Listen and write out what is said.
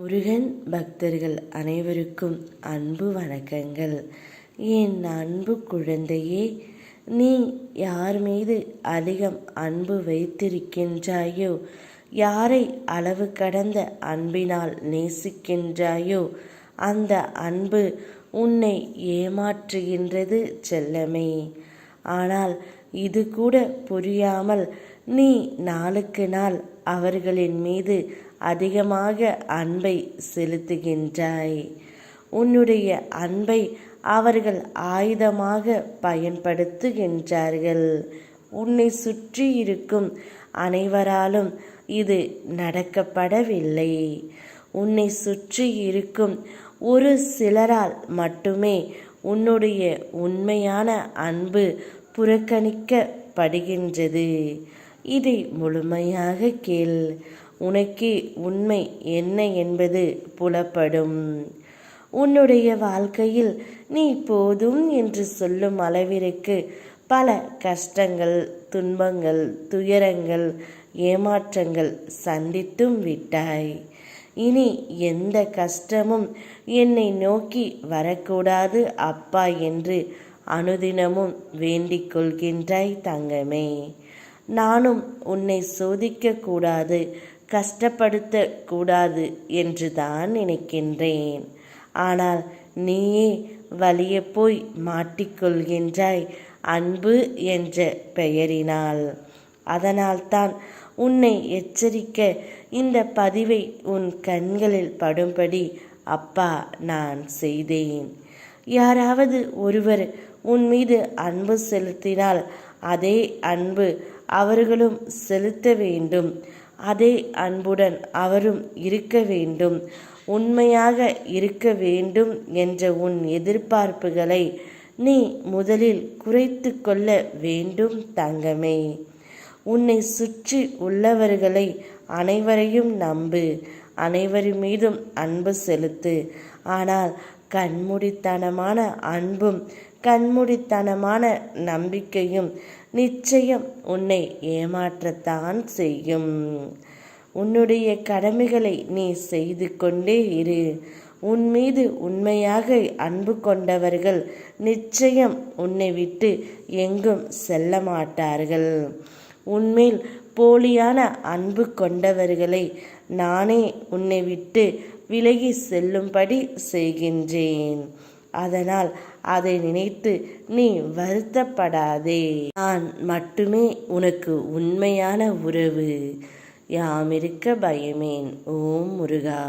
முருகன் பக்தர்கள் அனைவருக்கும் அன்பு வணக்கங்கள். என் அன்பு குழந்தையே, நீ யார் மீது அதிகம் அன்பு வைத்திருக்கின்றாயோ, யாரை அளவு கடந்த அன்பினால் நேசிக்கின்றாயோ, அந்த அன்பு உன்னை ஏமாற்றுகின்றது செல்லமே. ஆனால் இது கூட புரியாமல் நீ நாளுக்கு நாள் அவர்களின் மீது அதிகமாக அன்பை செலுத்துகின்றாய். உன்னுடைய அன்பை அவர்கள் ஆயுதமாக பயன்படுத்துகின்றார்கள். உன்னை சுற்றி இருக்கும் அனைவராலும் இது நடக்கப்படவில்லை. உன்னை சுற்றி இருக்கும் ஒரு சிலரால் மட்டுமே உன்னுடைய உண்மையான அன்பு புறக்கணிக்கப்படுகின்றது. இதை முழுமையாக கேள். உனக்கே உண்மை என்ன என்பது புலப்படும். உன்னுடைய வாழ்க்கையில் நீ போதும் என்று சொல்லும் அளவிற்கு பல கஷ்டங்கள், துன்பங்கள், துயரங்கள், ஏமாற்றங்கள் சந்தித்தும் விட்டாய். இனி எந்த கஷ்டமும் என்னை நோக்கி வரக்கூடாது அப்பா என்று அனுதினமும் வேண்டிக் கொள்கின்றாய் தங்கமே. நானும் உன்னை சோதிக்க கூடாது, கஷ்டப்படுத்த கூடாது என்று தான் நினைக்கின்றேன். ஆனால் நீயே வலிய போய் மாட்டிக்கொள்கின்றாய் அன்பு என்ற பெயரினால். அதனால்தான் உன்னை எச்சரிக்க இந்த பதிவை உன் கண்களில் படும்படி அப்பா நான் செய்தேன். யாராவது ஒருவர் உன் மீது அன்பு செலுத்தினால் அதே அன்பு அவர்களும் செலுத்த வேண்டும். அதே அன்புடன் அவரும் இருக்க வேண்டும். உண்மையாக இருக்க வேண்டும் என்ற உன் எதிர்பார்ப்புகளை நீ முதலில் குறைத்து கொள்ள வேண்டும் தங்கமே. உன்னை சுற்றி உள்ளவர்களை அனைவரையும் நம்பு, அனைவர் மீதும் அன்பு செலுத்து. ஆனால் கண்மூடித்தனமான அன்பும் கண்மூடித்தனமான நம்பிக்கையும் நிச்சயம் உன்னை ஏமாற்றத்தான் செய்யும். உன்னுடைய கடமைகளை நீ செய்து கொண்டே இரு. உன் மீது உண்மையாக அன்பு கொண்டவர்கள் நிச்சயம் உன்னை விட்டு எங்கும் செல்ல மாட்டார்கள். உன்மேல் போலியான அன்பு கொண்டவர்களை நானே உன்னை விட்டு விலகி செல்லும்படி செய்கின்றேன். அதனால் அதை நினைத்து நீ வருத்தப்படாதே. நான் மட்டுமே உனக்கு உண்மையான உறவு. யாமிருக்க பயமேன். ஓம் முருகா.